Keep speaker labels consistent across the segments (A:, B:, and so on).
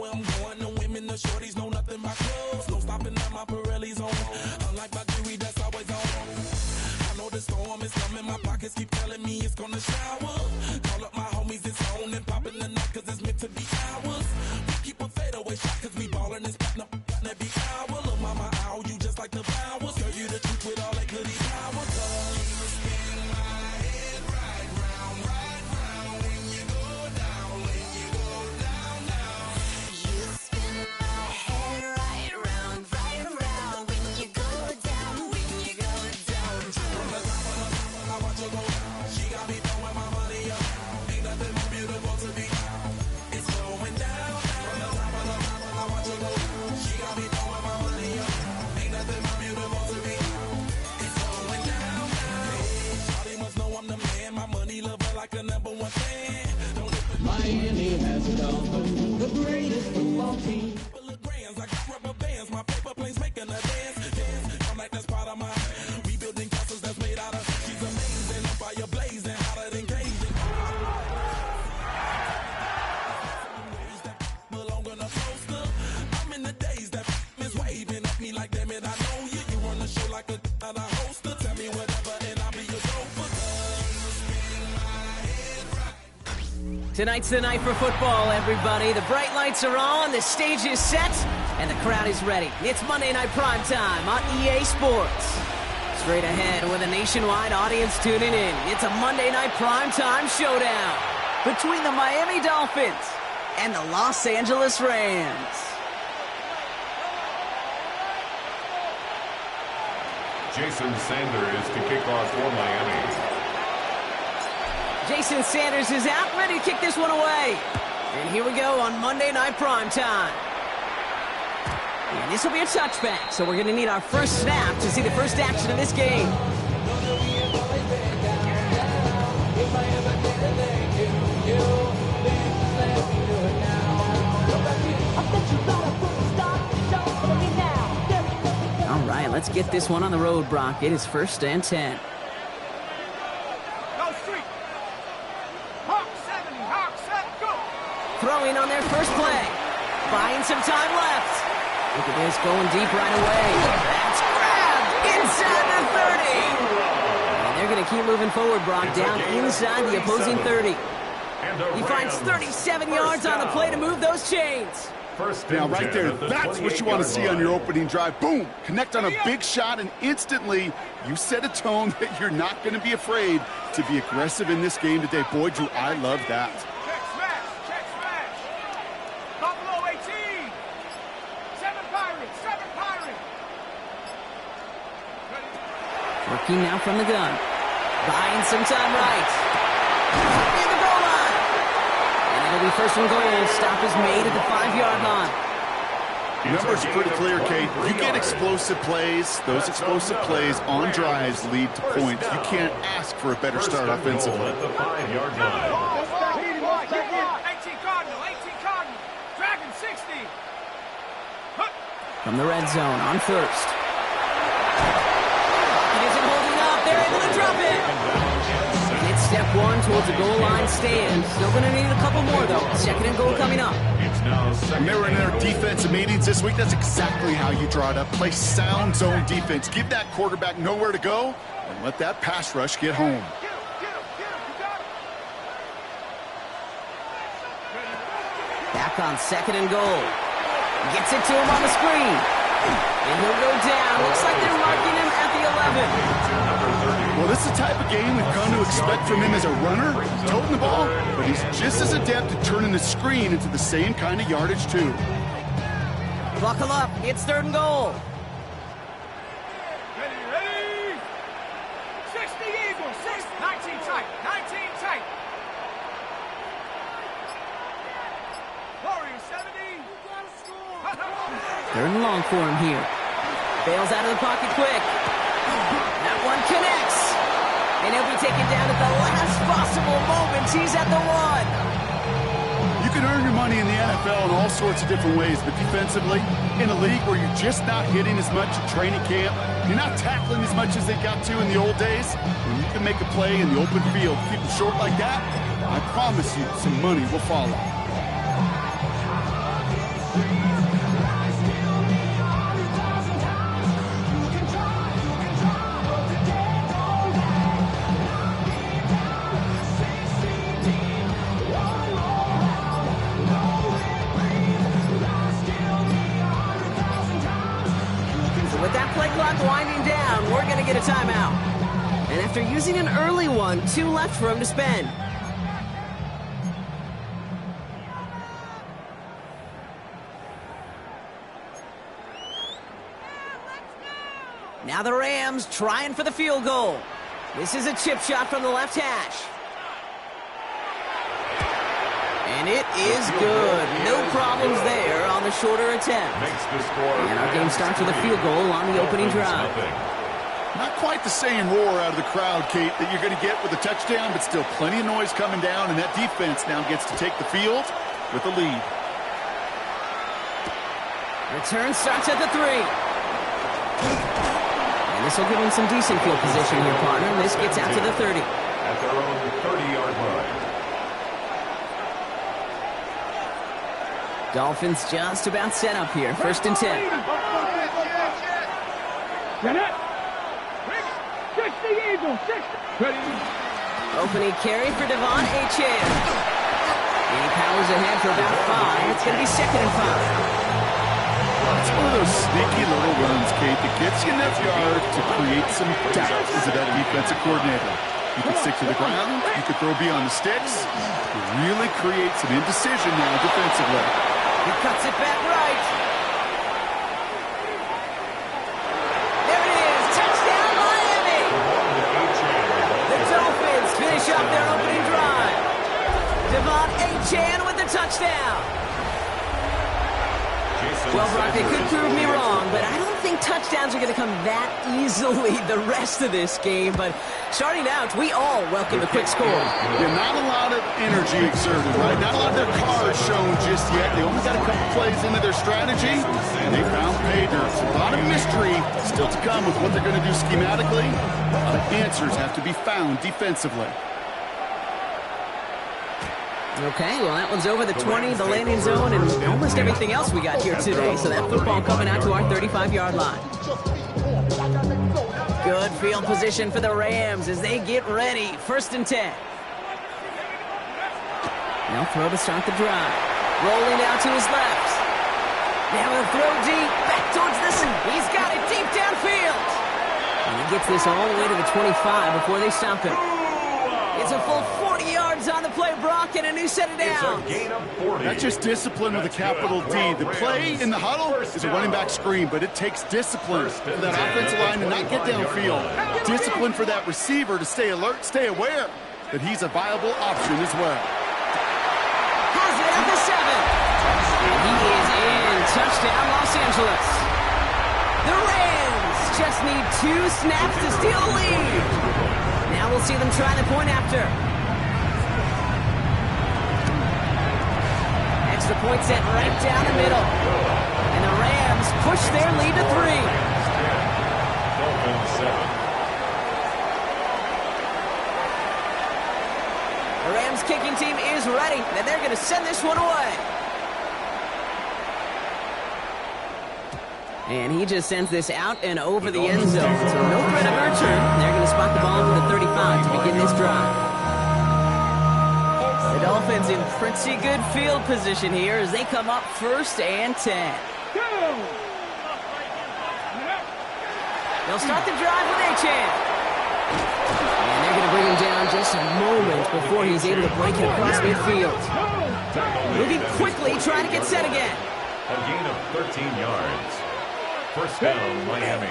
A: where I'm going. The women, the shorties know nothing about clothes. No stopping at my Pirelli's on. Unlike my jewelry that's always on. I know the storm is coming. My pockets keep telling me it's gonna shower. Call up my homies, it's on and popping the night cause it's meant to be ours. We keep a fadeaway shot cause we ballin' and spatting up every hour. Look, mama, ow, you just like the flowers. Girl, you the truth with all that goody power. You spin my head right round when you go down, when you go down, down.
B: You spin my head right round when you go down, when you go down.
A: From the top of I watch her go down. She got me throwing my money up. Ain't nothing more beautiful to me. It's going down. From the top of I watch her go down. She got me throwing my money up. Ain't nothing more beautiful to me. It's going down. Shawty must know I'm the man. My money lover like a #1 fan. Don't look at
C: Miami has come, the greatest football team.
A: full of grands. I got rubber bands. My paper planes making a dance. I'm like that's part of my. We building castles that's made out of. She's amazing. Fire blazing, hotter than Cajun. Belong on a poster. I'm in the days that is waving at me like damn it, I know you. You run the show like a hoster. Tell me whatever and I'll be your gopher.
D: Tonight's the night for football, everybody. The bright lights are on, the stage is set, and the crowd is ready. It's Monday Night Primetime on EA Sports. Straight ahead with a nationwide audience tuning in. It's a Monday Night Primetime showdown between the Miami Dolphins and the Los Angeles Rams.
E: Jason Sanders to kick off for Miami.
D: Jason Sanders is out, ready to kick this one away. And here we go on Monday Night Primetime. And this will be a touchback, so we're going to need our first snap to see the first action of this game. All right, let's get this one on the road, Brock. It is 1st and 10. Throwing on their first play. Buying some time left. Look at this, going deep right away. That's grabbed inside the 30. And they're going to keep moving forward, Brock, down inside the opposing 30. He finds 37 yards on the play to move those chains.
F: Now, right there, that's what you want to see on your opening drive. Boom! Connect on a big shot, and instantly you set a tone that you're not going to be afraid to be aggressive in this game today. Boy, do I love that.
D: Working now from the gun. Buying some time right. Near the goal line. And it'll be 1st and goal. Stop is made at the 5-yard line.
F: The numbers are pretty clear, Kate. You get explosive plays. Those explosive plays on drives lead to points. You can't ask for a better start offensively.
E: At the 5-yard line.
G: 18 Cardinal, Dragon 60.
D: From the red zone on 1st. They're able to drop it. And it's step 1 towards the goal line stand. Still going to need a couple more, though. 2nd and goal coming up.
F: When they were in their defensive meetings this week, that's exactly how you draw it up. Play sound zone defense. Give that quarterback nowhere to go and let that pass rush get home.
D: Back on 2nd and goal. Gets it to him on the screen. And he'll go down. Looks like they're marking him at the 11.
F: Well, this is the type of game we've come to expect from him as a runner, toting the ball, but he's just as adept at turning the screen into the same kind of yardage, too.
D: Buckle up. It's 3rd and goal.
G: Ready. 60 Eagles. 19 tight. Warriors 70.
D: 3rd and long for him here. Bails out of the pocket quick. That one connects. And he'll be taken down at the last possible moment. He's at the 1.
F: You can earn your money in the NFL in all sorts of different ways, but defensively, in a league where you're just not hitting as much at training camp, you're not tackling as much as they got to in the old days, when you can make a play in the open field, keep them short like that, I promise you some money will follow.
D: get a timeout. And after using an early one, 2 left for him to spend. Now the Rams trying for the field goal. This is a chip shot from the left hash. And it is good. No problems there on the shorter attempt. And our game starts with a field goal on the opening drive.
F: Not quite the same roar out of the crowd, Kate, that you're going to get with a touchdown, but still plenty of noise coming down, and that defense now gets to take the field with a lead.
D: Return starts at the 3. And this will give them some decent field position here, partner. And this gets out to the 30.
E: At their own 30-yard line.
D: Dolphins just about set up here. 1st and 10. Opening carry for Devon Achane. And he powers ahead for about 5. It's going to be 2nd and 5.
F: It's one of those sneaky little runs, Kate, that gets you enough yards to create some doubt as that defensive coordinator. You can stick to the ground, you can throw beyond the sticks. It really creates an indecision now defensively.
D: He cuts it back right. There it is. Touchdown, Miami. The Dolphins finish up their opening drive. Devon Achane with the touchdown. Well, Brock, they could prove me wrong, but I don't think touchdowns are going to come that easily the rest of this game. But starting out, we all welcome a quick score.
F: Yeah, not a lot of energy exerted, right? Not a lot of their cards shown just yet. They only got a couple plays into their strategy, and they found pay dirt. A lot of mystery still to come with what they're going to do schematically. A lot of answers have to be found defensively.
D: Okay, well, that one's over the 20, the landing zone, and almost everything else we got here today. So that football coming out to our 35-yard line. Good field position for the Rams as they get ready. 1st and 10. They'll throw to start the drive. Rolling out to his left. Now he'll throw deep, back towards this, and he's got it deep downfield. And he gets this all the way to the 25 before they stop him. It's a full 40 yards on the play, Brock, and a new set of downs.
F: That's just discipline with a capital D. The play in the huddle is a running back screen, but it takes discipline for that offensive line to not get downfield. Discipline for that receiver to stay alert, stay aware that he's a viable option as well.
D: Has it at the 7. He is in. Touchdown, Los Angeles. The Rams just need 2 snaps to steal a lead. Now we'll see them try the point after. Extra point set right down the middle. And the Rams push their lead to 3.
E: Dolphins 7.
D: The Rams kicking team is ready, and they're going to send this one away. And he just sends this out and over the end zone. So no threat of a return. They're going to spot the ball over the 35 to begin this drive. The Dolphins in pretty good field position here as they come up 1st and 10. They'll start the drive with Achane. And they're going to bring him down just a moment before he's able to break it across midfield. Moving quickly, trying to get set again.
E: A gain of 13 yards. 1st down, Miami.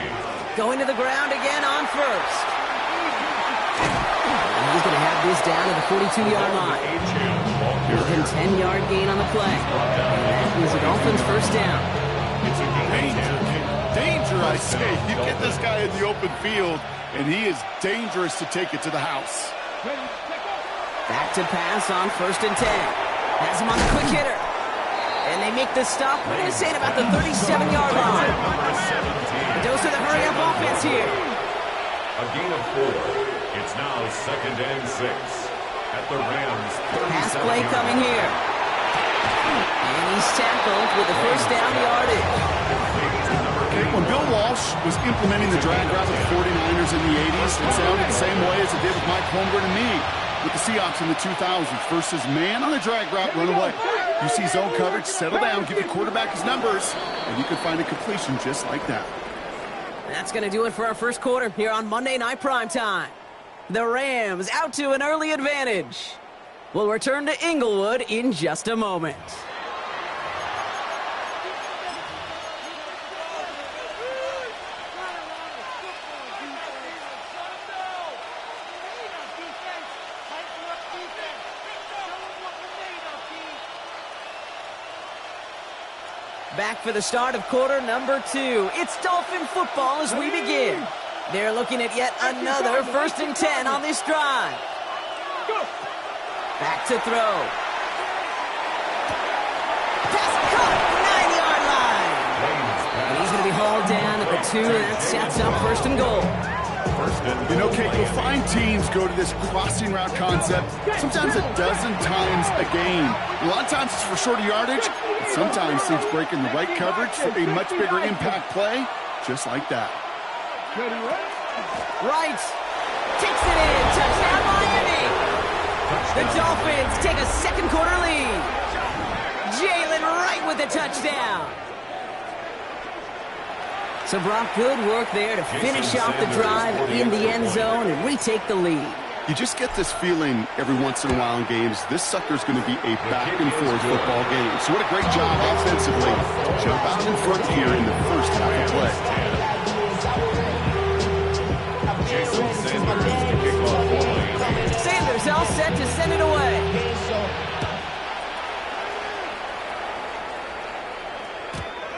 D: Going to the ground again on 1st. And he's going to have this down to the 42-yard line. Within 10-yard gain on the play. And that is the Dolphins' 1st down.
F: Danger, I say. You get this guy in the open field, and he is dangerous to take it to the house.
D: Back to pass on 1st and 10. Has him on the quick hitter. And they make the stop, we're going to say, at about the 37-yard line. Dose of the hurry-up offense here.
E: A gain of 4. It's now 2nd and 6. At the Rams' 37.
D: Pass play coming here. And he's tackled with the 1st down yardage.
F: Okay, when Bill Walsh was implementing the drag route with the 49ers in the 80s, it sounded the same way as it did with Mike Holmgren and me with the Seahawks in the 2000s versus man on the drag route, run away. You see zone coverage, settle down, give the quarterback his numbers, and you can find a completion just like that.
D: That's going to do it for our first quarter here on Monday Night Primetime. The Rams out to an early advantage. We'll return to Inglewood in just a moment. Back for the start of quarter number 2. It's Dolphin football as we begin. They're looking at yet another 1st and 10 on this drive. Back to throw. Pass caught, 9-yard line. And he's going to be hauled down at the 2, and that sets up 1st and goal.
F: You know, Kate, you'll find teams go to this crossing route concept sometimes a dozen times a game. A lot of times it's for shorter yardage, but sometimes teams break in the right coverage for a much bigger impact play, just like that.
D: Right. Takes it in. Touchdown, Miami. The Dolphins take a second quarter lead. Jalen Wright with the touchdown. So, Brock, good work there to finish off the drive in the end zone and retake the lead.
F: You just get this feeling every once in a while in games, this sucker's going to be a back-and-forth football game. So what a great job offensively to jump out in front here in the first half of play.
D: Sanders all set to send it away.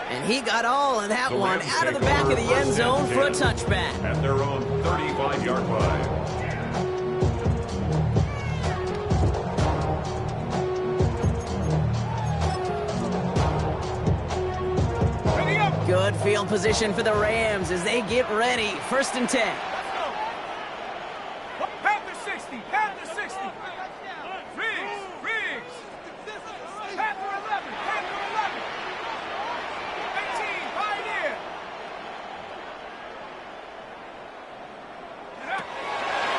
D: And he got all of that one out of the back of the end zone for a touchback.
E: At their own 35-yard line.
D: Good field position for the Rams as they get ready. 1st and 10.
G: Panther 60, Panther 60. Riggs. Panther 11, Panther 11. 18, Pioneer.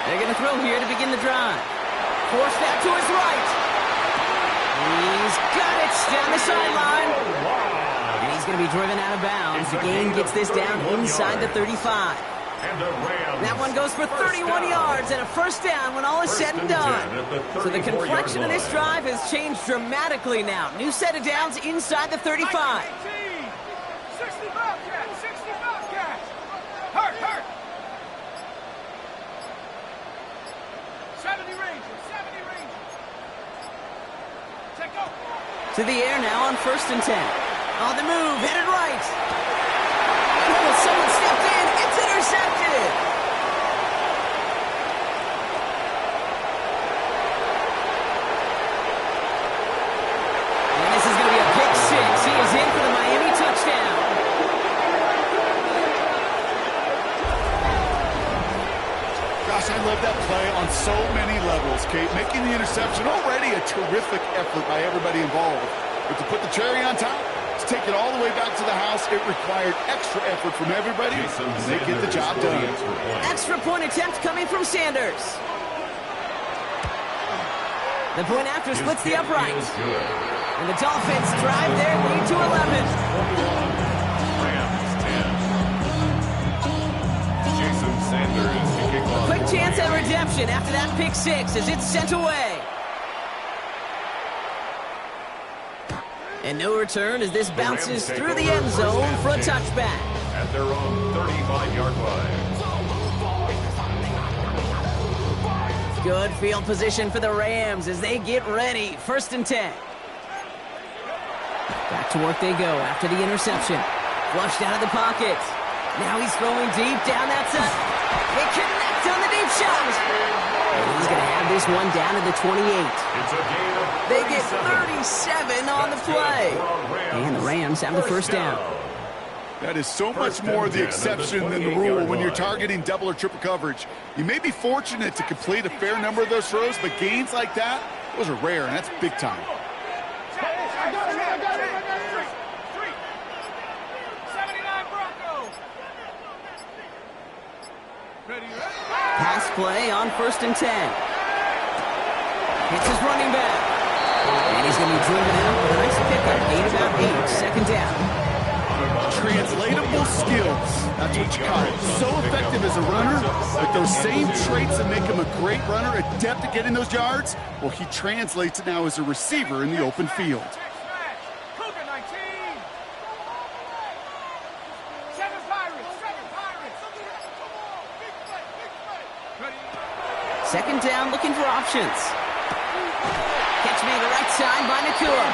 D: They're going to throw here to begin the drive. Force that to his right. He's got it down the sideline. And he's going to be driven out of bounds. The gain gets this down inside the 35. That one goes for 31 yards and a 1st down when all is said and done. So the complexion of this drive has changed dramatically now. New set of downs inside the 35.
G: 60 Bobcats, 60 Bobcats. Hurt. 70 Rangers. Check go.
D: To the air now on 1st and 10. On the move, headed right. Oh, someone stepped in. It's intercepted. And this is going to be a pick 6. He is in for the Miami touchdown.
F: Gosh, I love that play on so many levels, Kate. Making the interception, already a terrific effort by everybody involved. But to put the cherry on top, to take it all the way back to the house, it required extra effort from everybody, and they get the job done.
D: Extra point attempt coming from Sanders. The point after splits the upright. And the Dolphins drive their lead to 11. Quick chance at redemption after that pick 6 as it's sent away. And no return as this bounces through the end zone for a touchback.
E: At their own 35-yard line.
D: Good field position for the Rams as they get ready. 1st and 10. Back to work they go after the interception. Flushed out of the pocket. Now he's throwing deep down that side. They connect on the deep shot. And he's going to have this one down to the 28.
E: It's a gain of
D: They get 37 on the play. And the Rams have the 1st down.
F: That is so much more the exception than the rule when you're targeting double or triple coverage. You may be fortunate to complete a fair number of those throws, but gains like that, those are rare, and that's big time.
G: I got it. 79 Broncos. Ready.
D: Pass play on 1st and 10. Hits his running back. And he's going to be driven out with a nice pickup. Gain about 8. 2nd down.
F: Translatable skills. That's what you call it. So effective as a runner, but those same traits that make him a great runner, adept at getting those yards, well, he translates it now as a receiver in the open field.
G: Cougar 19. 7 Pirates. 7 Pirates.
D: Second down, looking for options. Catch me the right side by Nakua.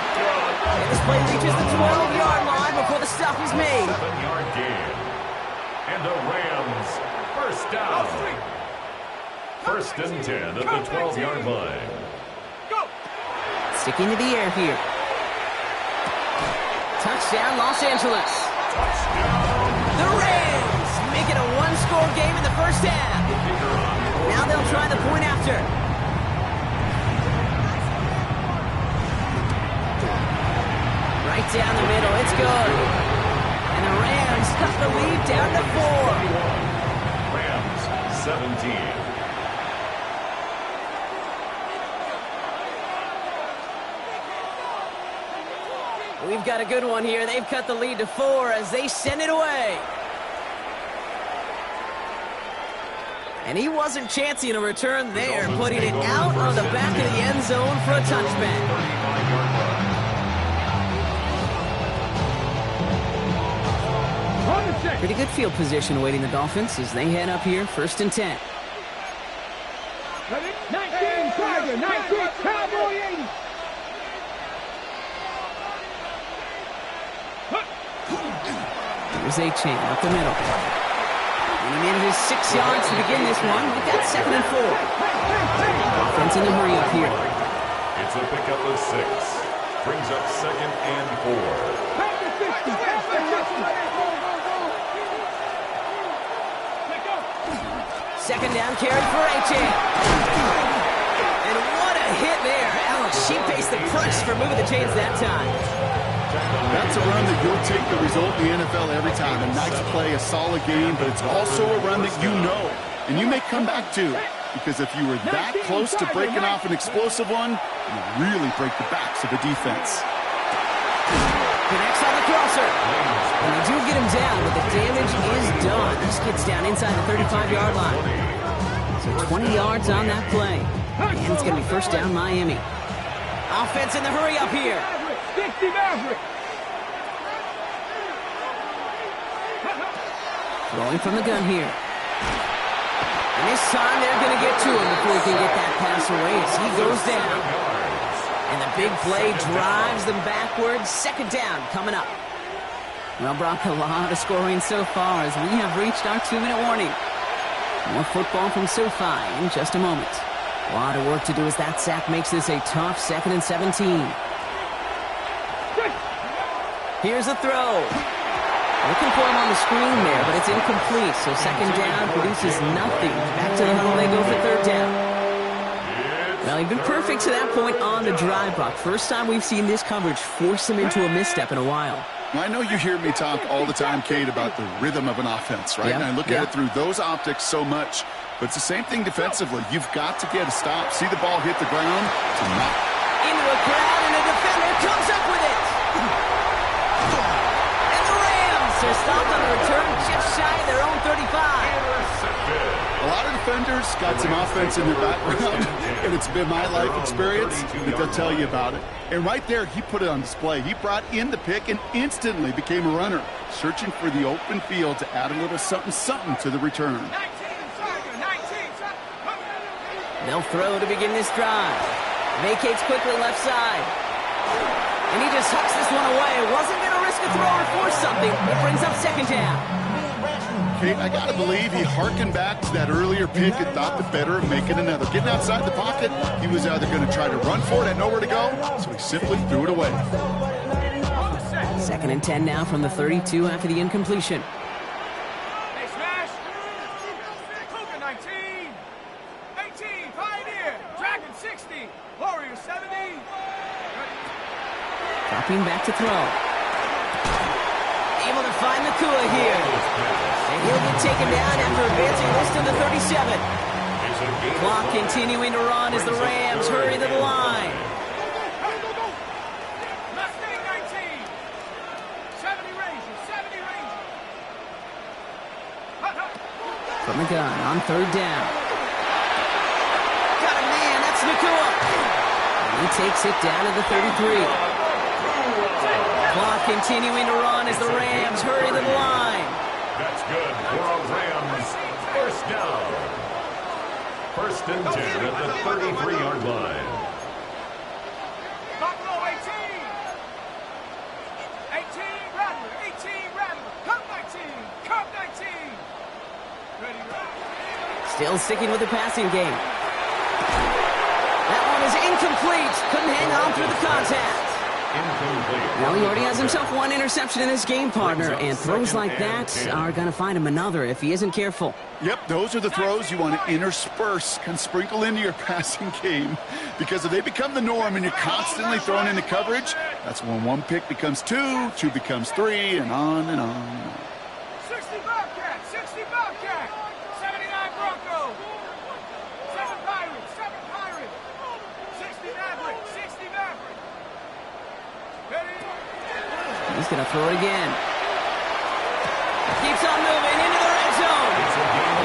D: And this play reaches the 12-yard line before the stop is made.
E: 7-yard gain. And the Rams, first down. First and 10 at the 12-yard line.
G: Go.
D: Sticking to the air here. Touchdown, Los Angeles. The Rams make it a one-score game in the first half. Now they'll try the point after. Right down the middle, it's good. And the Rams cut the lead down to 4.
E: Rams, 17.
D: We've got a good one here. They've cut the lead to 4 as they send it away. And he wasn't chancing a return there, putting it out on the back of the end zone for a touchback. Pretty good field position awaiting the Dolphins as they head up here, first and 10.
G: 19 Tiger. 19 Cowboy 80.
D: Here's A-Chain up the middle. And he made it his 6 yards to begin this one. We've got 2nd and 4. Offense in the hurry up here.
E: It's a pickup of 6. Brings up 2nd and 4.
D: Second down carry for A-Chain. And what a hit there. Alex, she faced the press for moving the chains that time.
F: That's a run that you'll take the result in the NFL every time. A nice play, a solid game, but it's also a run that you know, and you may come back to. Because if you were that close to breaking off an explosive one, you really break the backs of the defense.
D: Connects on the crosser. And they do get him down, but the damage is done. This gets down inside the 35-yard line. So 20 yards on that play. And it's going to be first down Miami. Offense in the hurry up here.
G: 60 Maverick.
D: Rolling from the gun here. And this time they're going to get to him before he can get that pass away as he goes down. And the big play drives them backwards. Second down coming up. Well, Brock, a lot of scoring so far as we have reached our 2-minute warning. More football from SoFi in just a moment. A lot of work to do as that sack makes this a tough 2nd and 17. Here's a throw. Looking for him on the screen there, but it's incomplete. So second down produces nothing. Back to the huddle they go for third down. Well, he's been perfect to that point on the drive, Brock. First time we've seen this coverage force him into a misstep in a while.
F: I know you hear me talk all the time, Kate, about the rhythm of an offense, right?
D: Yeah,
F: And I look at it through those optics so much. But it's the same thing defensively. You've got to get a stop, see the ball hit the ground, to not.
D: Into a crowd, and a defender comes up with it. And the Rams are stopped on the return just shy of their own 35.
F: A lot of defenders got some offense in their background, and it's been my life experience that they'll tell you about it. And right there, he put it on display. He brought in the pick and instantly became a runner, searching for the open field to add a little something to the return.
G: 19 Tiger. 19
D: They'll throw to begin this drive. Vacates quickly left side. And he just hucks this one away. Wasn't going to risk a throw or force something. It brings up second down.
F: Kate, I got to believe he harkened back to that earlier pick and thought the better of making another. Getting outside the pocket, he was either going to try to run for it, had nowhere to go, so he simply threw it away.
D: Second and 10 now from the 32 after the incompletion.
G: Hey, smash. Cougar 19. 18 Pioneer. Dragon 60. Warrior 70.
D: Dropping back to throw. Able to find Nakua here. And he'll get taken down after advancing this to the 37. Clock continuing to run as the Rams hurry to the line.
G: Mustang 19. 70 Ranger. 70 Ranger.
D: from the gun on third down. Got a man, that's Nakua. And he takes it down to the 33. Clock continuing to run as the Rams hurry to the line.
E: That's good for a Rams first down. First and 10 at the 33-yard line.
G: Buffalo 18. 18, Rattler. 18, Rattler. Come 19. Come 19. Ready, ready.
D: Still sticking with the passing game. That one is incomplete. Couldn't hang on through the contact.
E: Incomplete.
D: Well, he already has himself one interception in this game, partner, and throws like that are going to find him another if he isn't careful.
F: Yep, those are the throws you want to intersperse, can sprinkle into your passing game. Because if they become the norm and you're constantly thrown into coverage, that's when one pick becomes two, two becomes three, and on and on and on.
G: 60 Bobcat. 60 Bobcat. 79 Broncos. 7 Pirates. 7 Pirates. 60 Maverick. 60 Maverick. Ready?
D: He's going to throw it again. Keeps on moving into the red zone.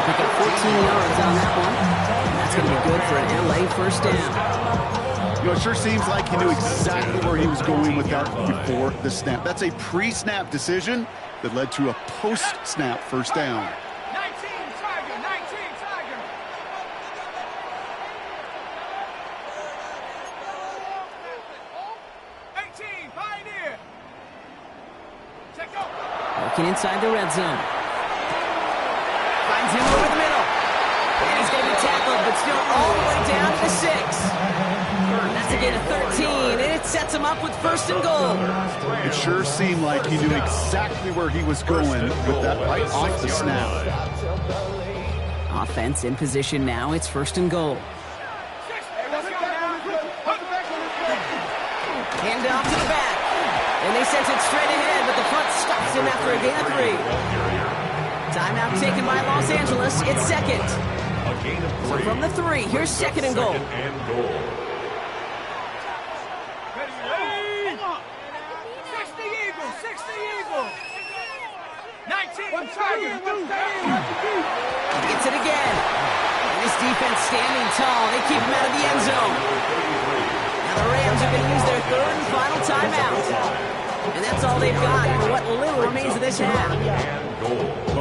D: Pick up 14 yards on that one. And that's going to be good for an LA first down.
F: You know, it sure seems like he knew exactly where he was going with that before the snap. That's a pre-snap decision that led to a post-snap first down.
G: 19 Tiger. 19 Tiger. 18 Pioneer. Check out.
D: Working inside the red zone. Finds him over the middle. And he's going to be tackled, but still all the way down to the 6. That's a gain of 13, and it sets him up with first and goal.
F: It sure seemed like he knew exactly where he was going with that right off the snap.
D: Offense in position now. It's first and goal. Hand off to the back. And they sent it straight ahead, but the front stops him after a gain of 3. Timeout taken by Los Angeles. It's second.
E: A gain of 3.
D: So from the 3, here's second and goal.
E: Second and goal.
G: Ready, ready. 60 Eagles. 60 Eagles. 19 Tiger.
D: Gets it again. And this defense standing tall. They keep him out of the end zone. Now the Rams are going to use their third and final timeout. And that's all they've got for what little remains of this half.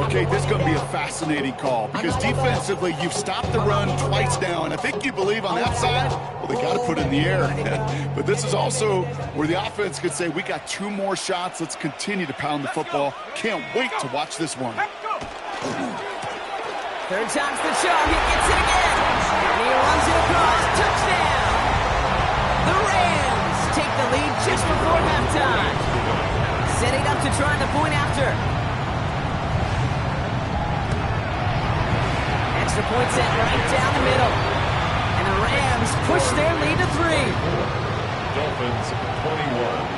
F: Okay, this is going to be a fascinating call because defensively, you've stopped the run twice now, and I think you believe on that side, well, they got to put it in the air. But this is also where the offense could say, we got 2 more shots. Let's continue to pound the football. Can't wait to watch this one.
D: Third time's the charm. He gets it again. And he runs it across. Touchdown. The Rams take the lead just before halftime. Setting up to try the point after. Extra point set right down the middle. And the Rams push their lead to 3.
E: Dolphins 21.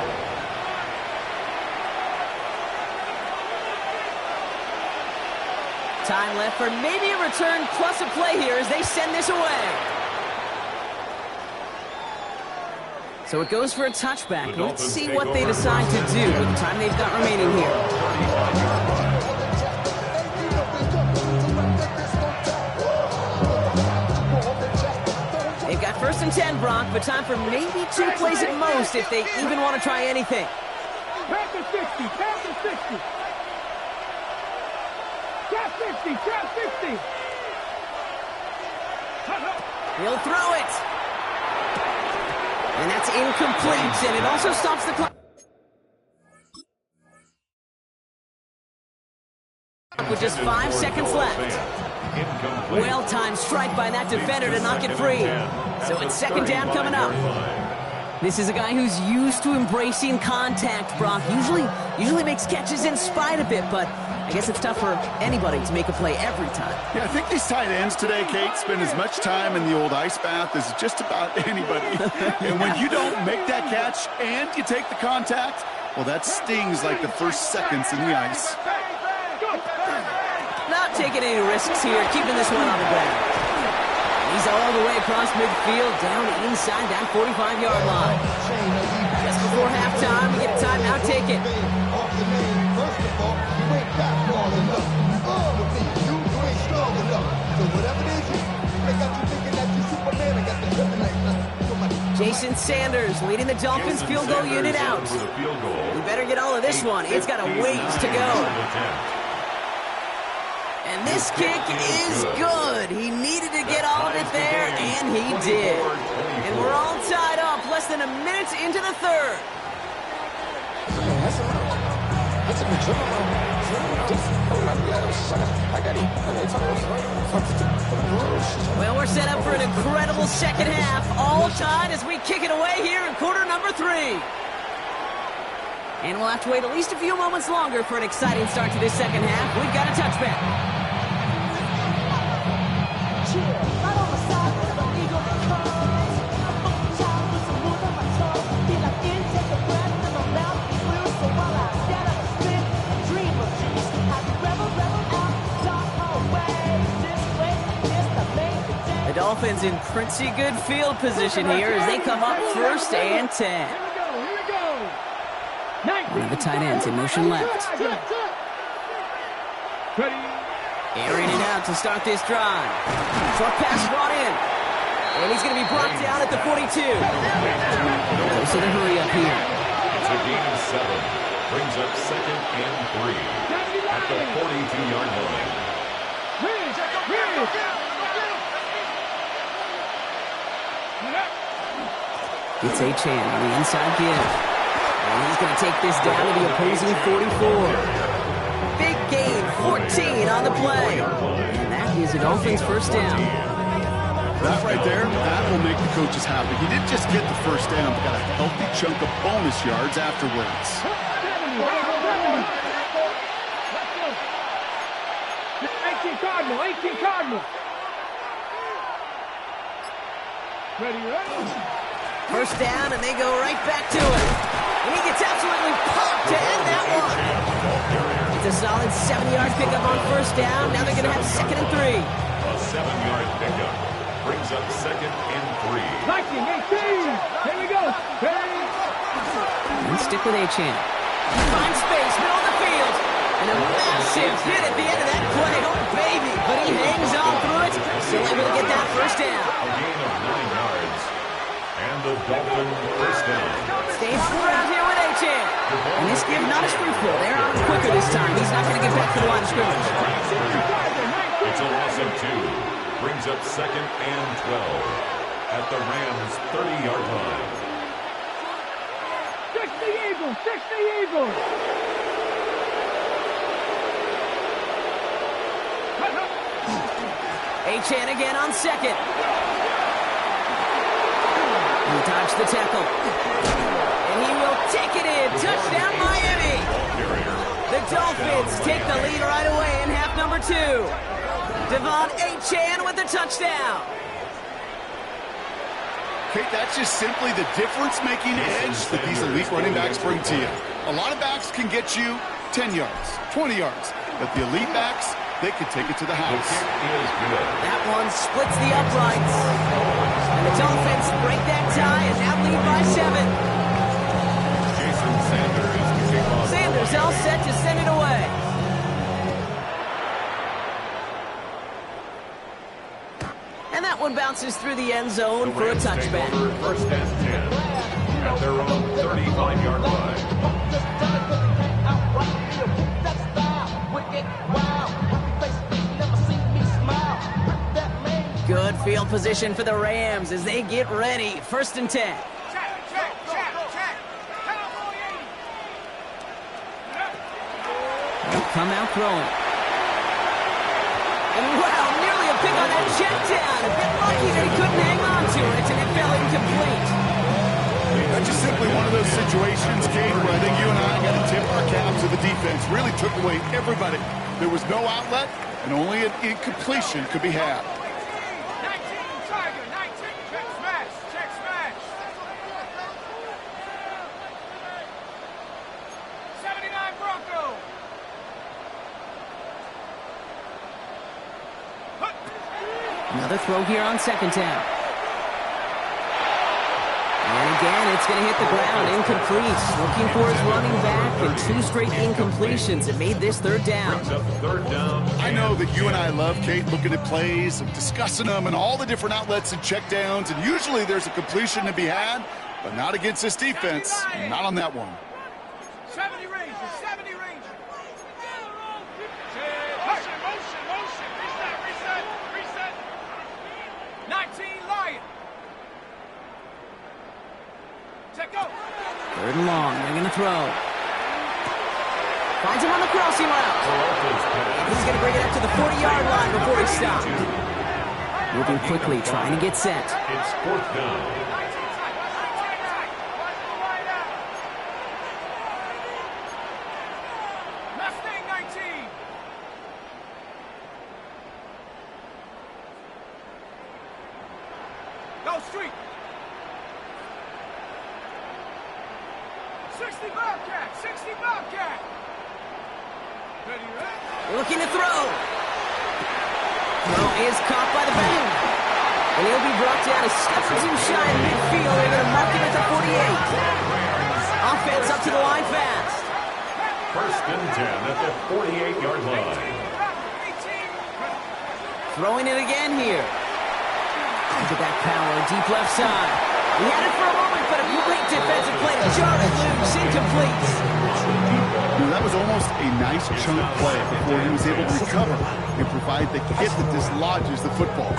D: Time left for maybe a return plus a play here as they send this away. So it goes for a touchback. Let's see what they decide to do with the time they've got remaining here. They've got first and 10, Brock, but time for maybe 2 plays at most if they even want to try anything.
G: Panther 60. Panther 60. Trap 50. Trap 50.
D: He'll throw it. And that's incomplete, and it also stops the clock. With just 5 seconds left. Well-timed strike by that defender to knock it free. So it's second down coming up. This is a guy who's used to embracing contact, Brock. Usually makes catches in spite of it, but I guess it's tough for anybody to make a play every time.
F: Yeah, I think these tight ends today, Kate, spend as much time in the old ice bath as just about anybody. And when you don't make that catch and you take the contact, well, that stings like the first seconds in the ice.
D: Not taking any risks here, keeping this one on the ground. He's all the way across midfield, down inside that 45-yard line. Just before halftime, we get a timeout taken. Jason Sanders leading the Dolphins field goal unit out. We better get all of this one. It's got a ways to go. And this kick is good. He needed to get all of it there, and he did. And we're all tied up, less than a minute into the third. Well, we're set up for an incredible second half. All tied as we kick it away here in quarter number 3. And we'll have to wait at least a few moments longer for an exciting start to this second half. We've got a touchback. The Dolphins in pretty good field position here as they come up 1st and 10. One of the tight ends in motion left. Airing it out to start this drive. Short pass brought in. And he's going to be brought down at the 42. Goes to the hurry up here.
E: It's a gain of 7. Brings up 2nd and 3 at the 42-yard line.
D: It's Achane on the inside give. And he's going to take this down to the opposing 44. Big gain, 14 on the play. And that is a Dolphins first down.
F: That right there, that will make the coaches happy. He didn't just get the first down, but got a healthy chunk of bonus yards afterwards.
G: 18 Cardinal, 18 Cardinal. Ready?
D: First down, and they go right back to it. And he gets absolutely pumped to end that one. It's a solid 7-yard pickup on first down. Now they're going to have 2nd and 3.
E: A 7-yard pickup brings up 2nd and 3.
G: 19, 18. Here we go.
D: And stick with Achane. Finds space, middle of the field. And a massive hit at the end of that play. Oh, baby. But he hangs on through it. Still able to get that first down.
E: A gain of 9 yards. And the Dolphin first down.
D: Stays around here with Achane. And this give not as fruitful. They're out quicker this time. He's not going to get back to the line of scrimmage.
E: It's a loss of 2. Brings up 2nd and 12 at the Rams' 30-yard line.
G: 60 Eagles, 60 Eagles.
D: Achane again on 2nd. He dodged the tackle. And he will take it in. Touchdown, Miami. The Dolphins take the lead right away in half number 2. Devon Achane with the touchdown.
F: Okay, that's just simply the difference-making edge that these elite running backs bring to you. A lot of backs can get you 10 yards, 20 yards, but the elite backs, they can take it to the house.
D: That one splits the uprights. And the Dolphins break that tie and now lead by 7.
E: Jason Sanders is the kickoff.
D: Sanders all set to send it away. And that one bounces through the end zone for a touchback.
E: 1st and 10 at their own 35-yard line.
D: Good field position for the Rams as they get ready. 1st and 10.
G: Check. Cowboy 80.
D: They'll come out throwing. And wow, nearly a pick on that check down. A bit lucky that he couldn't hang on to it, and it fell incomplete.
F: That's just simply one of those situations, Kate, where I think you and I got to tip our caps to the defense. Really took away everybody. There was no outlet, and only an incompletion could be had.
G: 19 Tiger, 19. Check smash. 79 Bronco.
D: Another throw here on 2nd down. And he again. It's going to hit the ground. Incomplete. Looking for his running back, and 2 straight incompletions. It made this third down.
E: Brings up third down.
F: I know that you and I love, Kate, looking at plays and discussing them and all the different outlets and checkdowns, and usually there's a completion to be had, but not against this defense. Not on that one.
G: 70 Rangers, 70 Rangers. Motion. Reset. 19 Lion. Check go.
D: Third and long. They're going to throw. Finds him on the crossing route. He's going to bring it up to the 40-yard line before he stops. Moving quickly, trying to get set.
E: It's fourth down.
G: Mustang 19. Go street. 60 Bobcat. Ready?
D: Looking to throw. Throw is caught by the back. And he'll be brought down a step or two shy in midfield. They're going to mark him at the 48. Offense up to the line fast.
E: First and 10 at the 48-yard line.
D: Throwing it again here. Look at that power, deep left side. He had it for a moment, but a great defensive play to jar it loose, incomplete.
F: That was almost a nice chunk play before he was able to recover and provide the hit that dislodges the football.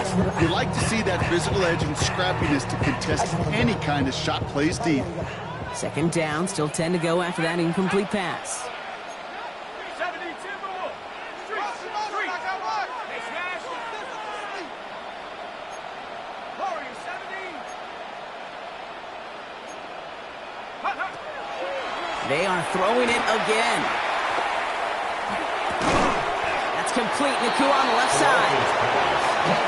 F: You like to see that physical edge and scrappiness to contest any kind of shot plays deep.
D: Second down, still 10 to go after that incomplete pass.
G: 70 Timberwolves. Street. They smash. Warriors 70.
D: They are throwing it again. That's complete. Naku on the left side.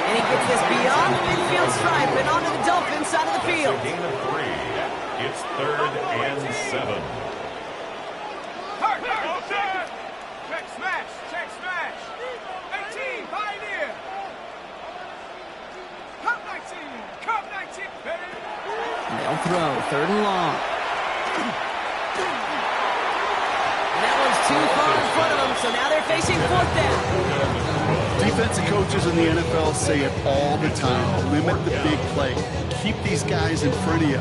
D: And he gets this beyond the midfield stripe and onto the Dolphins side of the field.
E: Gain of 3. It's third and 7.
G: Check smash. 18, Pioneer. Cup 19.
D: And they'll throw. Third and long. That one's too far in front of them, so now they're facing fourth down.
F: Defensive coaches in the NFL say it all the time. Limit the big play. Keep these guys in front of you.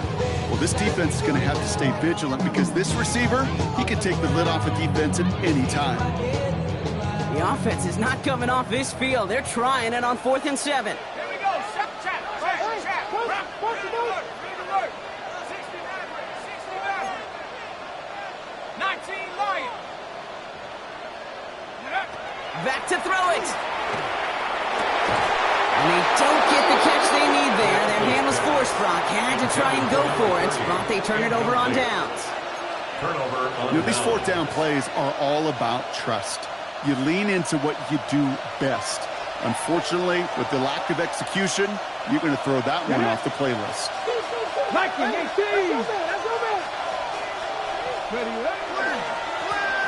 F: Well, this defense is going to have to stay vigilant because this receiver, he can take the lid off a defense at any time.
D: The offense is not coming off this field. They're trying it on 4th and 7.
G: Here we go. Chat. 60 Maverick. 19 Lion.
D: Back to throw it. And they don't get the catch they need there. Their hand was forced, Brock. Had to try and go for it, but they turn it over on downs.
E: Turnover on
F: These fourth down plays are all about trust. You lean into what you do best. Unfortunately, with the lack of execution, you're going to throw that one off the playlist.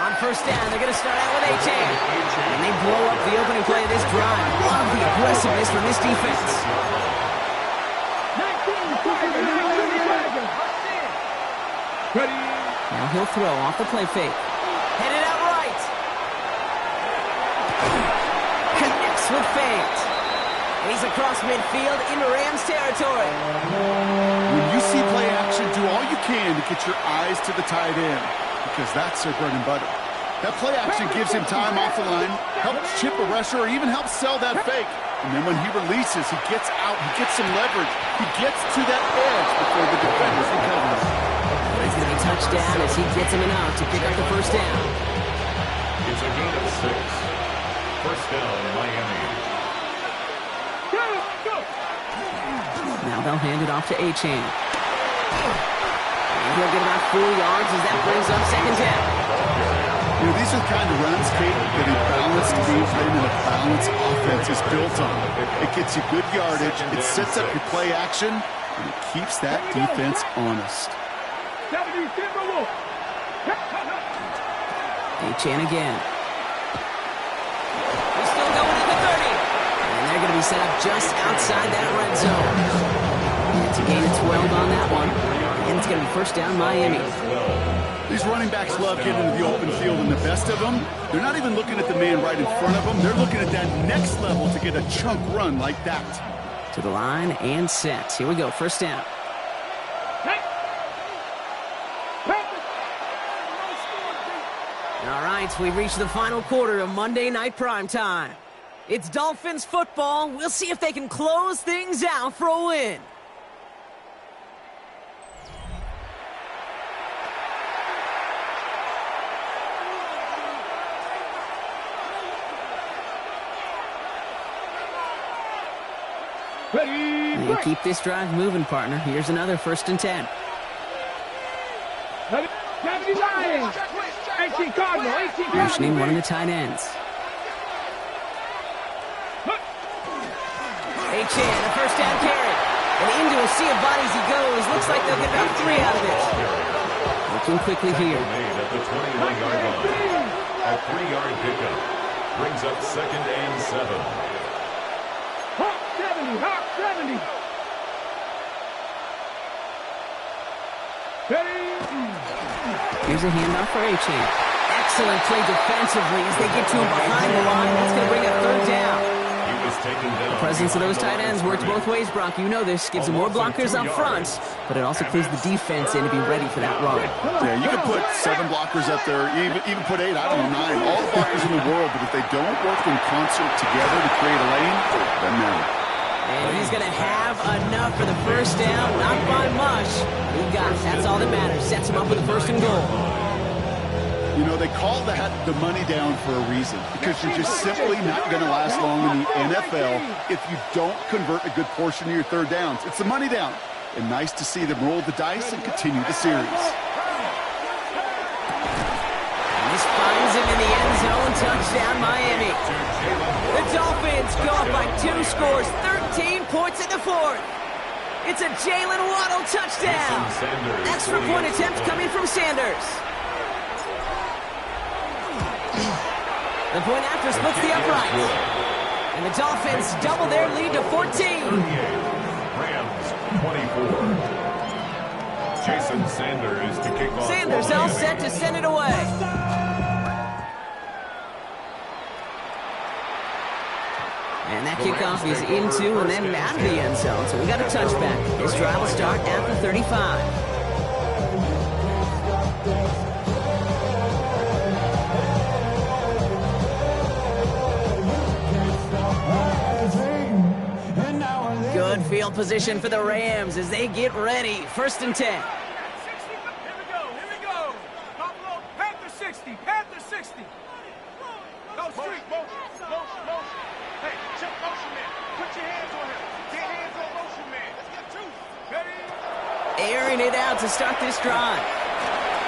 D: On first down, they're going to start out with A-Chain. And they blow up the opening play of this drive. Love the aggressiveness from this defense. Now he'll throw off the play fake. Headed out right. Connects with feint. And he's across midfield into Rams territory.
F: When you see play action, do all you can to get your eyes to the tight end, because that's their bread and butter. That play action gives him time off the line, helps chip a rusher, or even helps sell that fake. And then when he releases, he gets out, he gets some leverage. He gets to that edge before the defenders recover.
D: He's going to be touched down as he gets him enough to pick up the first down.
E: It's a gain of 6. First down, Miami.
D: Now they'll hand it off to A-Chain. And he'll get about 4 yards as that brings up second down.
F: You know, these are the kind of runs, Kate, that a balanced game plan and a balanced offense is built on. It gets you good yardage, it sets up your play action, and it keeps that defense honest.
D: A-Chain again. He's still going to the 30. And they're going to be set up just outside that red zone. It's a gain of 12 on that one. And it's going to be first down Miami.
F: These running backs love getting into the open field, and the best of them, they're not even looking at the man right in front of them. They're looking at that next level to get a chunk run like that.
D: To the line and set. Here we go, first down. All right, we've reached the final quarter of Monday Night Primetime. It's Dolphins football. We'll see if they can close things out for a win. And keep this drive moving, partner. Here's another 1st and 10.
G: 18 Cardinal, 18 Cardinal.
D: Motioning one of the tight ends. H.N., a first down carry. And into a sea of bodies he goes. Looks like they'll get about 3 out of it. Looking quickly here.
E: Made at the 21-yard line. A 3-yard pickup. Brings up 2nd and 7.
G: Hawk 70, Hawk 70.
D: Here's a handoff for H.N. Excellent play defensively as they get to him behind the line. That's going to bring up 3rd down.
E: He was taken down.
D: The presence of those tight ends works both ways, Brock. You know this. Gives them more blockers up front, but it also clues the defense in to be ready for that run.
F: Yeah, you can put 7 blockers up there, even put 8, I don't know, 9. All the blockers in the world, but if they don't work in concert together to create a lane, doesn't matter.
D: And he's going to have enough for the first down. Not by much. He got it. That's all that matters. Sets him up with a 1st and goal.
F: You know, they call that the money down for a reason, because you're just simply not going to last long in the NFL if you don't convert a good portion of your 3rd downs. It's the money down. And nice to see them roll the dice and continue the series.
D: And this finds him in the end zone. Touchdown, Miami. The Dolphins go up by 2 scores, 13 points in the 4th. It's a Jalen Waddle touchdown. Extra point attempt coming from Sanders. The point after splits the uprights. And the Dolphins double their lead to 14.
E: Rams 24. Jason Sanders to kick off.
D: Sanders all set to send it away. And that kickoff is into and then out of the end zone. So we got a touchback. This drive will start at the 35. Good field position for the Rams as they get ready. 1st and 10.
G: Here we go. Buffalo, Panther 60, Panther 60. Go street, motion. Hey, check motion man. Put your hands on him. Get hands on motion man. Let's get 2. Ready?
D: Airing it out to start this drive.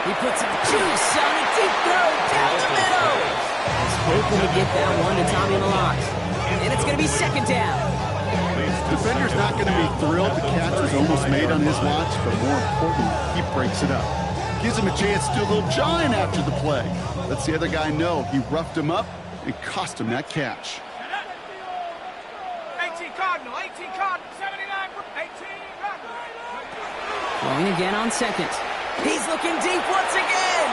D: He puts some juice on a deep throw down the middle. He's hoping to get that one to Tommy Malott. And it's going to be 2nd down.
F: Defender's not going to be thrilled the catch was almost made on his watch, but more important, he breaks it up. Gives him a chance to do a little jawing after the play. Lets the other guy know he roughed him up and cost him that catch.
G: 18 Cardinal, 79, 18 Cardinal.
D: Throwing again on 2nd. He's looking deep once again.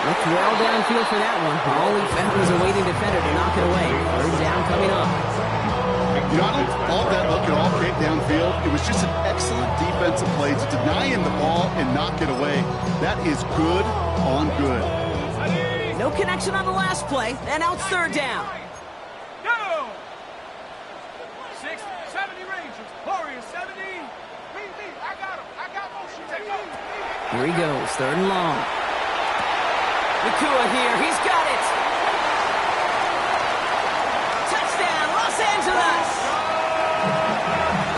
D: Looked well downfield for that one. All he found was a waiting defender to knock it away. 3rd down coming up.
F: You know, all that look, it all came downfield. It was just an excellent defensive play to deny him the ball and knock it away. That is good on good.
D: No connection on the last play, and now it's 3rd down.
G: Go! 6, 70 Rangers, Warriors 70. BB, I got him. I got motion. Take over.
D: Here he goes, 3rd and long. Nakua here, he's got it. Touchdown, Los Angeles.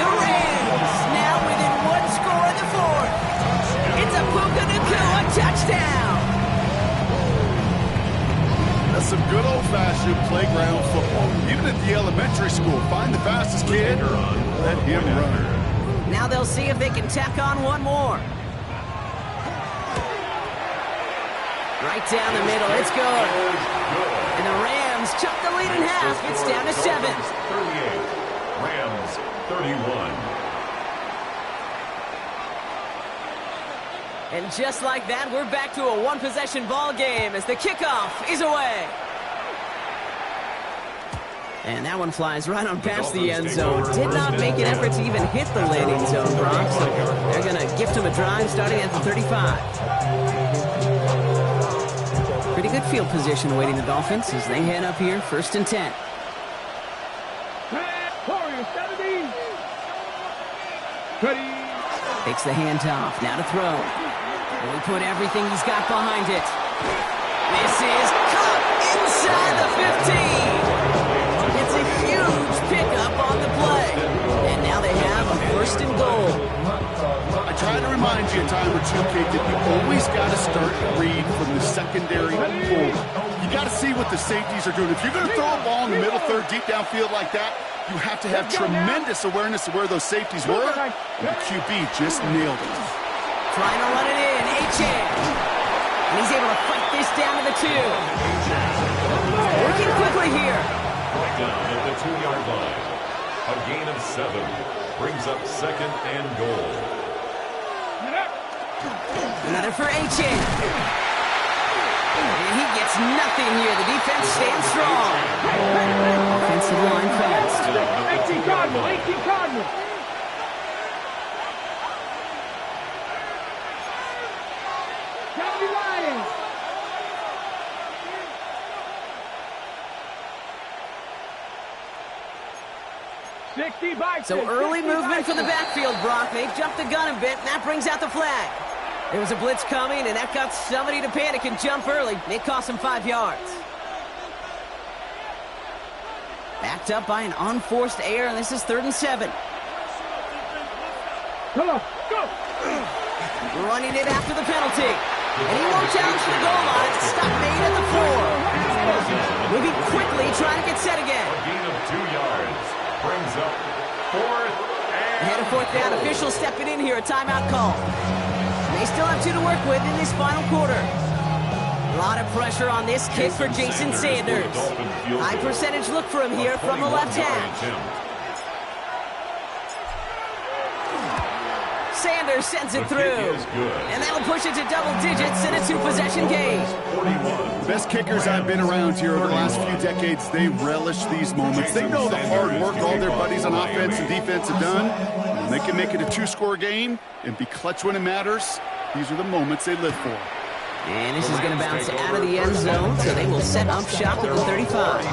D: The Rams now within 1 score in the 4th. It's a Puka Nakua touchdown.
F: That's some good old-fashioned playground football. Even at the elementary school, find the fastest kid, let him run.
D: Now they'll see if they can tack on one more. Right down the middle, it's good. And the Rams chop the lead in half. It's down to 7.
E: 38. Rams 31.
D: And just like that, we're back to a one-possession ball game as the kickoff is away. And that one flies right on past the end zone. Did not make an effort to even hit the landing zone, Brock. So they're going to gift him a drive starting at the 35. Pretty good field position awaiting the Dolphins as they head up here, 1st and 10. Takes the handoff, now to throw. And he put everything he's got behind it. This is caught inside the 15. It's a huge pickup on the play. And now they have a 1st and goal.
F: I try to remind you a time or two, kid, that you always got to start to read from the secondary forward. You got to see what the safeties are doing. If you're going to throw a ball in the middle third, deep downfield like that, you have to have tremendous awareness of where those safeties were. And the QB just nailed it.
D: Trying to run it in, H.A. And he's able to fight this down to the 2. Working quickly here.
E: Down at the 2-yard line. A gain of 7 brings up 2nd and goal.
D: Another for H.A. And he gets nothing here. The defense stands strong. Offensive line fast.
G: 18 Cardinal, 18 Cardinal. County Lions.
D: So early movement for the backfield, Brock. They've jumped the gun a bit, and that brings out the flag. There was a blitz coming, and that got somebody to panic and jump early. It cost him 5 yards. Backed up by an unforced error, and this is 3rd and 7.
G: Come on, go.
D: Running it after the penalty. And he won't challenge the goal line. Stop made at the 4. Moving quickly, trying to get set again.
E: A gain of 2 yards brings up 4th and
D: Ahead of 4th down, officials stepping in here, a timeout call. They still have 2 to work with in this final quarter. A lot of pressure on this kick for Jason Sanders. High percentage look for him here from the left hand. Sanders sends it through. And that'll push it to double digits in a 2-possession game.
F: Best kickers I've been around here over the last few decades, they relish these moments. They know the hard work all their buddies on offense and defense have done. And they can make it a 2-score game and be clutch when it matters. These are the moments they live for.
D: And this is going to bounce out of the end zone, so they will set up shop at the 35.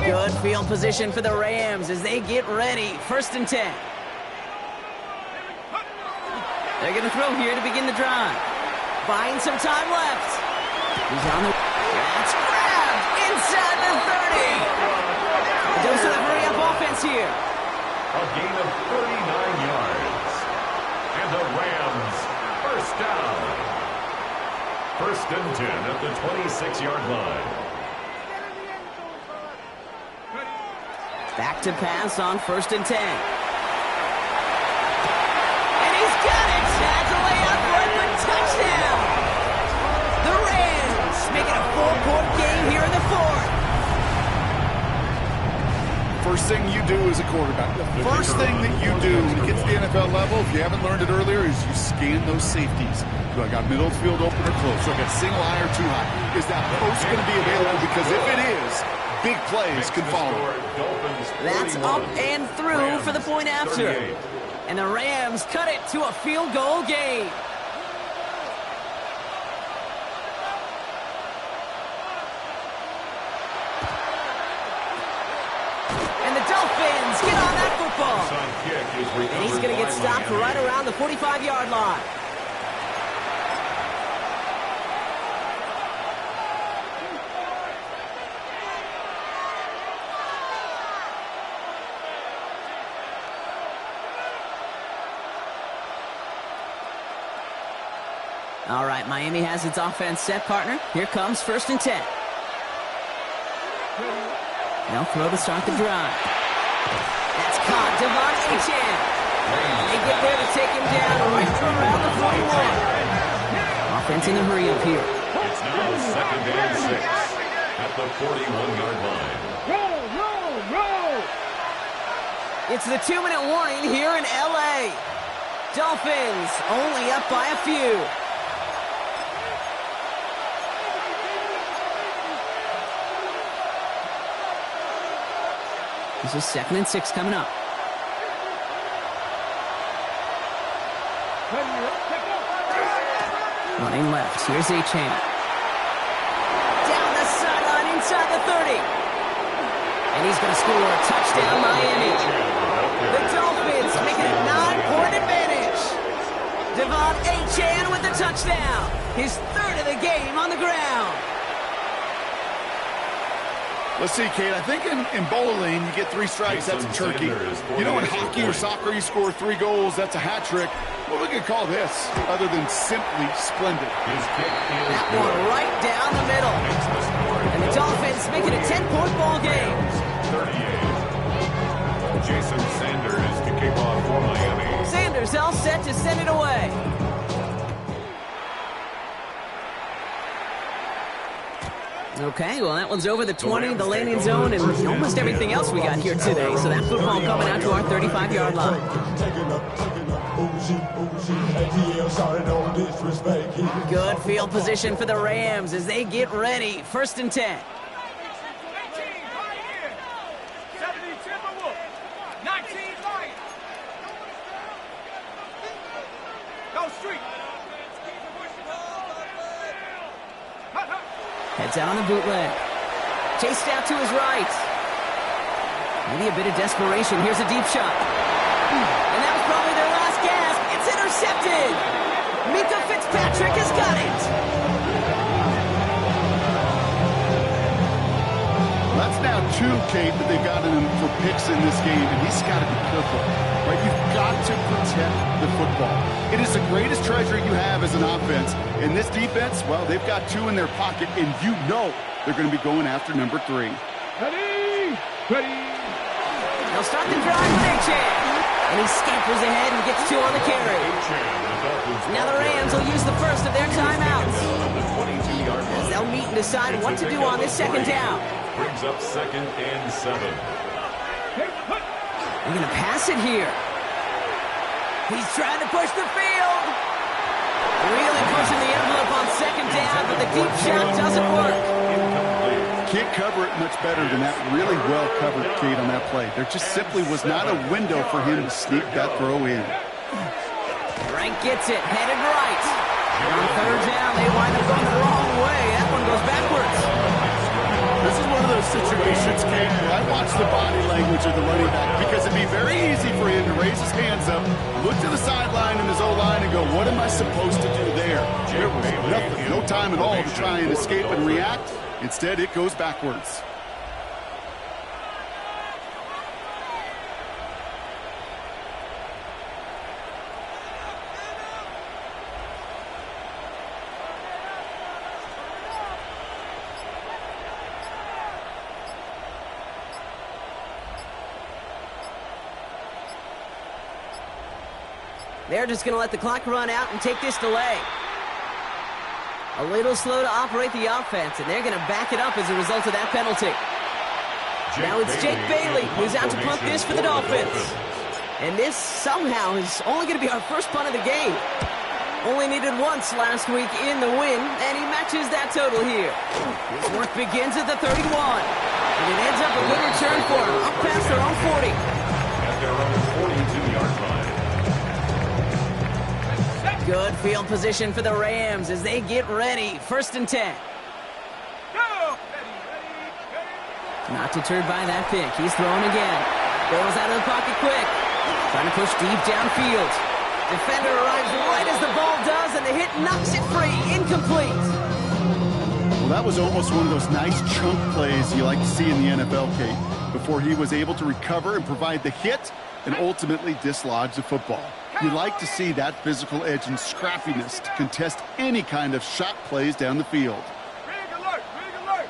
D: Good field position for the Rams as they get ready. 1st and 10. They're going to throw here to begin the drive. Buying some time left. He's on the... That's grabbed inside the 30. Dose of the hurry-up offense here.
E: A gain of 39 yards. And the Rams, 1st down. 1st and 10 at the 26-yard line.
D: Back to pass on 1st and 10. And he's got it! Has a layup for a touchdown! The Rams making a 4-point game here in the 4th.
F: First thing you do as a quarterback, the first thing that you do when you get to the NFL level, if you haven't learned it earlier, is you scan those safeties. Do I got middle of the field open or close? Do I got single high or 2 high? Is that post going to be available? Because if it is, big plays can follow.
D: That's up and through for the point after. And the Rams cut it to a field goal game. And the Dolphins get on that football. And he's going to get stopped right around the 45-yard line. All right, Miami has its offense set, partner. Here comes 1st and 10. They'll throw to start the drive. That's caught. Devon Achane. They get there to take him down right around the 41. Offense in a hurry up here.
E: It's now 2nd and 6 at the 41-yard line.
G: Roll, roll, roll.
D: It's the 2-minute warning here in L.A. Dolphins only up by a few. This is 2nd and 6 coming up. Running left. Here's Achane. Down the sideline inside the 30. And he's going to score a touchdown, Miami. The Dolphins making it 9-point advantage. Devon Achane with the touchdown. His 3rd of the game on the ground.
F: Let's see, Kate. I think in bowling, you get 3 strikes, that's a turkey. You know, in hockey or soccer, you score 3 goals, that's a hat trick. What we could call this, other than simply splendid?
D: That one right down the middle. And the Dolphins make it a 10-point ball game.
E: 38. Jason Sanders to kick off for Miami.
D: Sanders all set to send it away. Okay, well, that one's over the 20, the landing zone, and almost everything else we got here today. So that football coming out to our 35-yard line. Good field position for the Rams as they get ready. 1st and 10.
G: 19 Lions. Go street.
D: Heads out on a bootleg. Chased out to his right. Maybe a bit of desperation. Here's a deep shot. And that was probably their last gasp. It's intercepted. Minka Fitzpatrick has got it.
F: Well, that's now 2, Kate, that they've gotten him for picks in this game, and he's got to be careful. Right? You've got to protect the football. It is the greatest treasure you have as an offense. And this defense, well, they've got 2 in their pocket, and you know they're going to be going after number 3.
G: Ready.
D: They'll start the drive with Achane. And he scampers ahead and gets 2 on the carry. Now the Rams will use the first of their timeouts. As they'll meet and decide what to do on this 2nd down.
E: Brings up 2nd and 7.
D: They're going to pass it here. He's trying to push the field. Really pushing the envelope on 2nd down, but the deep shot doesn't work.
F: Can't cover it much better than that. Really well covered, Kate, on that play. There just simply was not a window for him to sneak that throw in.
D: Rank gets it, headed right. On 3rd down, they wind up going the wrong way. That one goes backwards.
F: This is one of those situations, Kate, where I watch the body language of the running back because it'd be very easy for him to raise his hands up, look to the sideline in his O-line and go, what am I supposed to do there? There was nothing, no time at all to try and escape and react. Instead, it goes backwards.
D: They're just going to let the clock run out and take this delay. A little slow to operate the offense, and they're going to back it up as a result of that penalty. Now it's Jake Bailey who's out to punt this for the Dolphins. And this somehow is only going to be our first punt of the game. Only needed once last week in the win, and he matches that total here. His work begins at the 31. And it ends up a good return for him, up past their own 40.
E: At their own 42-yard line.
D: Good field position for the Rams as they get ready. 1st and 10. Not deterred by that pick. He's throwing again. Goes out of the pocket quick. Trying to push deep downfield. Defender arrives right as the ball does, and the hit knocks it free. Incomplete.
F: Well, that was almost one of those nice chunk plays you like to see in the NFL, Kate, before he was able to recover and provide the hit and ultimately dislodge the football. You like to see that physical edge and scrappiness to contest any kind of shot plays down the field.
G: Big alert, big alert.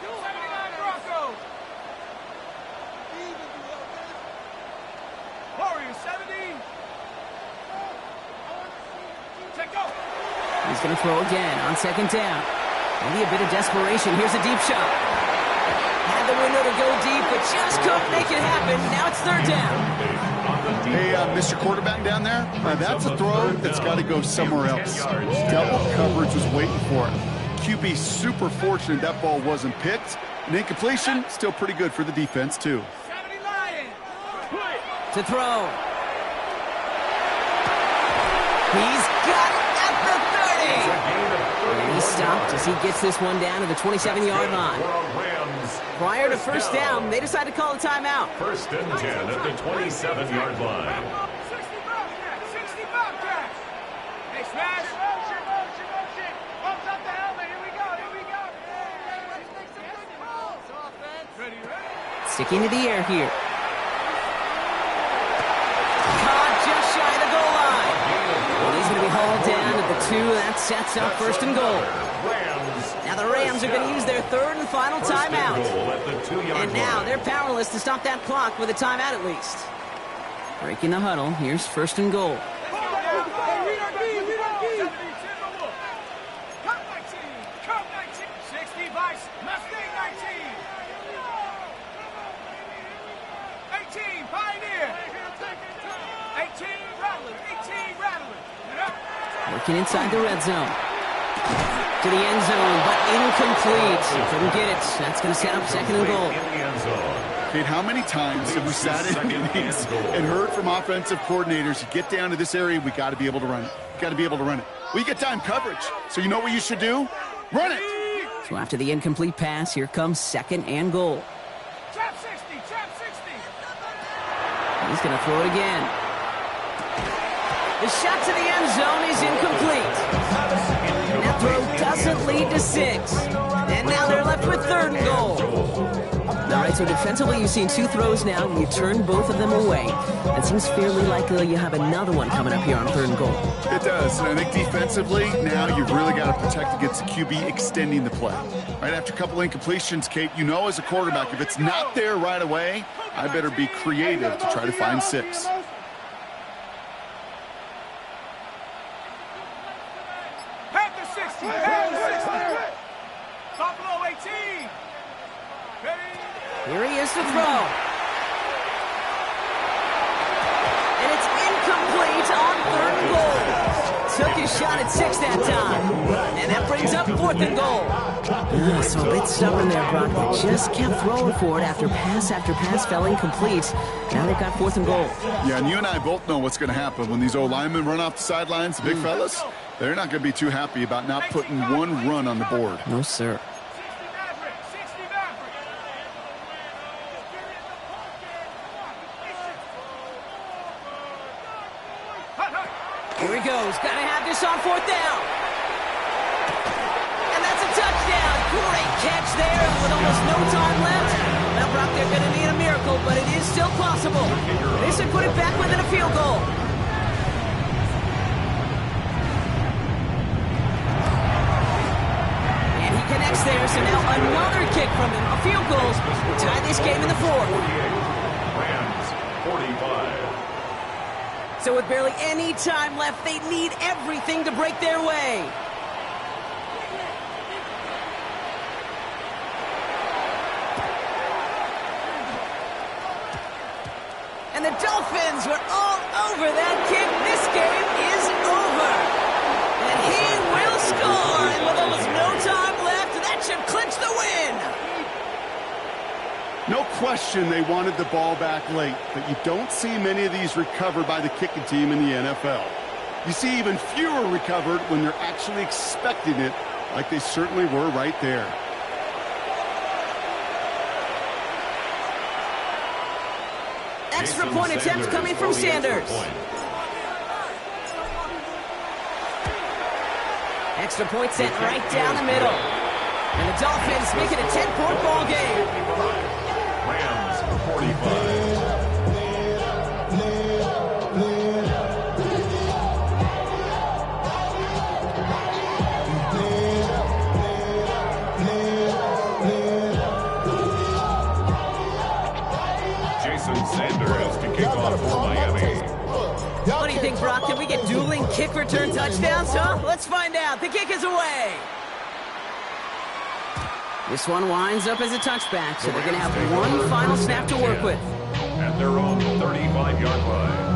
G: 79 Broncos. Warriors 70. Check go.
D: He's going to throw again on 2nd down. Maybe a bit of desperation. Here's a deep shot. Has had the window to go deep, but just couldn't make it happen. Now it's third down.
F: Hey, Mr. Quarterback down there, that's a throw that's got to go somewhere else. Double coverage was waiting for it. QB super fortunate that ball wasn't picked. An incompletion, still pretty good for the defense, too.
D: To throw. He's got it at the 30. And he's stopped as he gets this one down to the 27-yard line. Prior to first down, they decide to call a timeout.
E: First and 10 at the 27-yard line.
G: 60 Bobcats. Hey, smash. Motion. Pumps up the helmet. Here we go. Let's make some good calls. Offense. Ready.
D: Sticking to the air here. Caught just shy of the goal line. And he's going to be hauled down at the 2. That sets up first and goal. Now the Rams are going to use their third and final timeout. And now they're powerless to stop that clock with a timeout at least. Breaking the huddle, here's first and goal.
G: Cup 19. 60 Vice. Mustang 19. 18 Pioneer. 18 Rattler.
D: Working inside the red zone. To the end zone, but incomplete. Couldn't get it. That's going to set up second and goal.
F: Kate, how many times have we sat in meetings and heard from offensive coordinators, you get down to this area, we got to be able to run it. We get time coverage. So you know what you should do? Run it.
D: So after the incomplete pass, here comes second and goal.
G: Trap 60.
D: He's going to throw it again. The shot to the end zone is incomplete. That throw doesn't lead to 6. And now they're left with third and goal. All right, so defensively you've seen 2 throws now, and you turn both of them away. It seems fairly likely you have another one coming up here on third and goal.
F: It does, and I think defensively, now you've really got to protect against the QB extending the play. Right after a couple incompletions, Kate, you know as a quarterback, if it's not there right away, I better be creative to try to find 6.
G: Buffalo 18.
D: Here he is to throw. And it's incomplete on third and goal. Took his shot at 6 that time. And that brings up fourth and goal. So a bit stubborn there, Brock. They just kept throwing for it after pass fell incomplete. Now they've got fourth and goal.
F: Yeah, and you and I both know what's going to happen when these O-linemen run off the sidelines, the big fellas. They're not going to be too happy about not putting one run on the board.
D: No, sir.
G: 60 Maverick.
D: Here he goes. Got to have this on fourth down. And that's a touchdown. Great catch there with almost no time left. Now, Brock, they're going to need a miracle, but it is still possible. This would put it back within a field goal. Connects there, so now another kick from him. A field goal will tie this game in the fourth.
E: Rams 45.
D: So with barely any time left, they need everything to break their way. And the Dolphins were all over that kick. This game is over. And he will score. And with almost no time left, that should clinch the win.
F: No question they wanted the ball back late, but you don't see many of these recovered by the kicking team in the NFL. You see even fewer recovered when they're actually expecting it, like they certainly were right there.
D: Extra point attempt coming from Sanders. Extra point sent right down the middle. And the Dolphins make it a 10-point ball game.
E: Rams 45. Sanders to kick off for Miami.
D: What do you think, Brock? Can we get dueling kick return touchdowns, huh? Let's find out. The kick is away. This one winds up as a touchback, so they're going to have one final snap to work with.
E: At their own 35-yard line.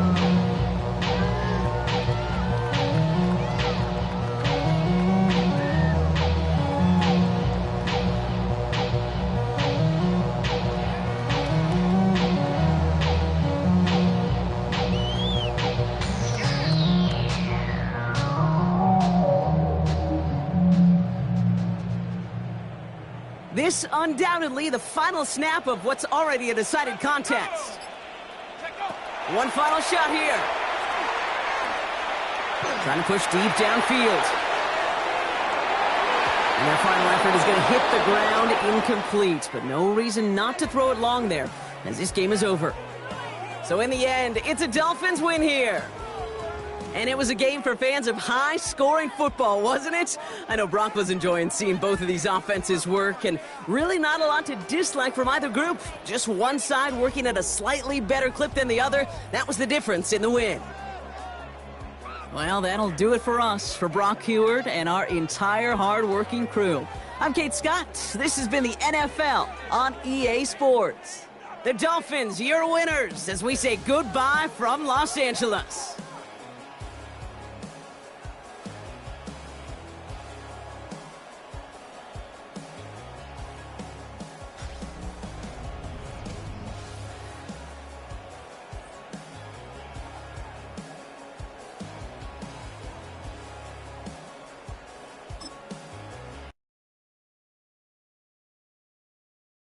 D: This undoubtedly the final snap of what's already a decided contest. One final shot here. Trying to push deep downfield. And their final effort is going to hit the ground incomplete, but no reason not to throw it long there, as this game is over. So in the end, it's a Dolphins win here. And it was a game for fans of high-scoring football, wasn't it? I know Brock was enjoying seeing both of these offenses work, and really not a lot to dislike from either group. Just one side working at a slightly better clip than the other. That was the difference in the win. Well, that'll do it for us, for Brock Heward and our entire hard-working crew. I'm Kate Scott. This has been the NFL on EA Sports. The Dolphins, your winners, as we say goodbye from Los Angeles.